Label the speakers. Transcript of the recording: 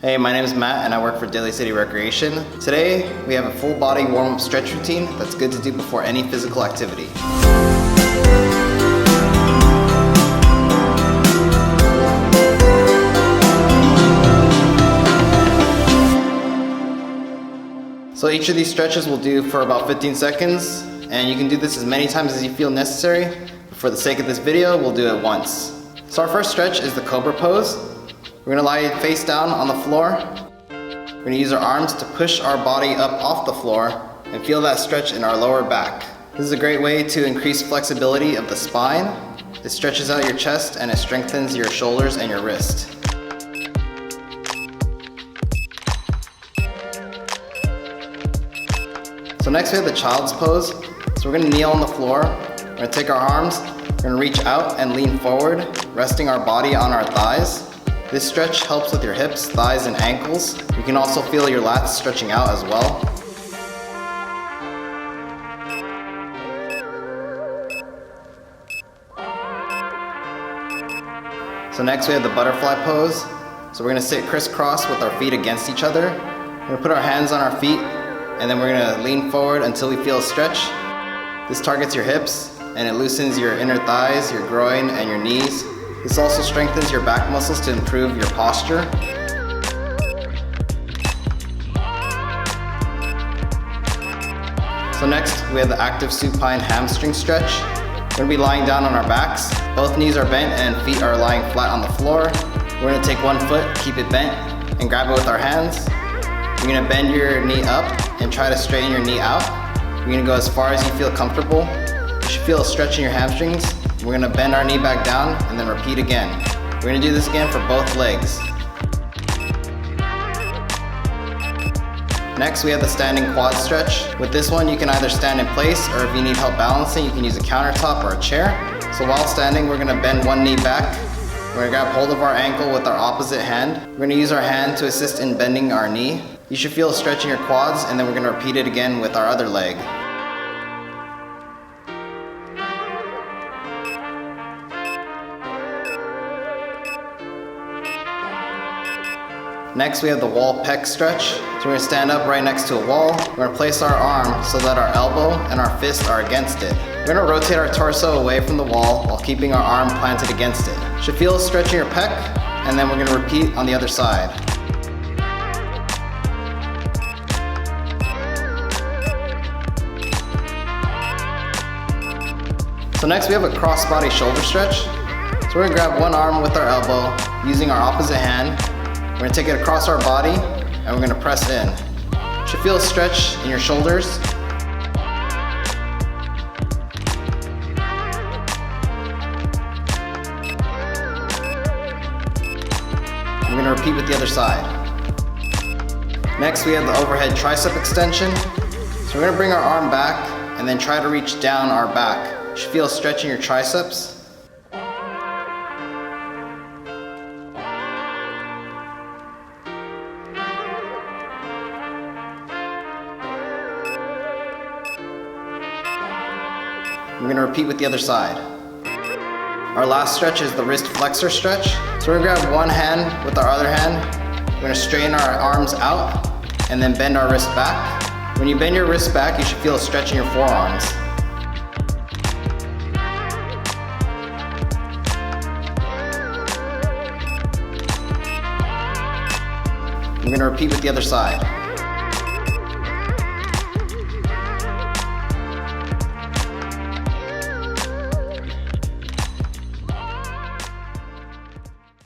Speaker 1: Hey, my name is Matt and I work for Daly City Recreation. Today, we have a full body warm-up stretch routine that's good to do before any physical activity. So each of these stretches we'll do for about 15 seconds, and you can do this as many times as you feel necessary. But for the sake of this video, we'll do it once. So our first stretch is the COBRA pose. We're gonna lie face down on the floor. We're gonna use our arms to push our body up off the floor and feel that stretch in our lower back. This is a great way to increase flexibility of the spine. It stretches out your chest and it strengthens your shoulders and your wrist. So next we have the child's pose. So we're gonna kneel on the floor. We're gonna take our arms, we're gonna reach out and lean forward, resting our body on our thighs. This stretch helps with your hips, thighs, and ankles. You can also feel your lats stretching out as well. So next we have the butterfly pose. So we're gonna sit crisscross with our feet against each other. We're gonna put our hands on our feet, and then we're gonna lean forward until we feel a stretch. This targets your hips, and it loosens your inner thighs, your groin, and your knees. This also strengthens your back muscles to improve your posture. So next, we have the active supine hamstring stretch. We're gonna be lying down on our backs. Both knees are bent and feet are lying flat on the floor. We're gonna take one foot, keep it bent, and grab it with our hands. You're gonna bend your knee up and try to straighten your knee out. You're gonna go as far as you feel comfortable. You should feel a stretch in your hamstrings. We're gonna bend our knee back down and then repeat again. We're gonna do this again for both legs. Next, we have the standing quad stretch. With this one, you can either stand in place, or if you need help balancing, you can use a countertop or a chair. So while standing, we're gonna bend one knee back. We're gonna grab hold of our ankle with our opposite hand. We're gonna use our hand to assist in bending our knee. You should feel a stretch in your quads, and then we're gonna repeat it again with our other leg. Next, we have the wall pec stretch. So we're gonna stand up right next to a wall. We're gonna place our arm so that our elbow and our fist are against it. We're gonna rotate our torso away from the wall while keeping our arm planted against it. Should feel a stretch in your pec, and then we're gonna repeat on the other side. So next we have a cross-body shoulder stretch. So we're gonna grab one arm with our elbow using our opposite hand. We're gonna take it across our body and we're gonna press in. You should feel a stretch in your shoulders. We're gonna repeat with the other side. Next we have the overhead tricep extension. So we're gonna bring our arm back and then try to reach down our back. You should feel a stretch in your triceps. We're gonna repeat with the other side. Our last stretch is the wrist flexor stretch. So we're gonna grab one hand with our other hand. We're gonna straighten our arms out and then bend our wrist back. When you bend your wrist back, you should feel a stretch in your forearms. We're gonna repeat with the other side.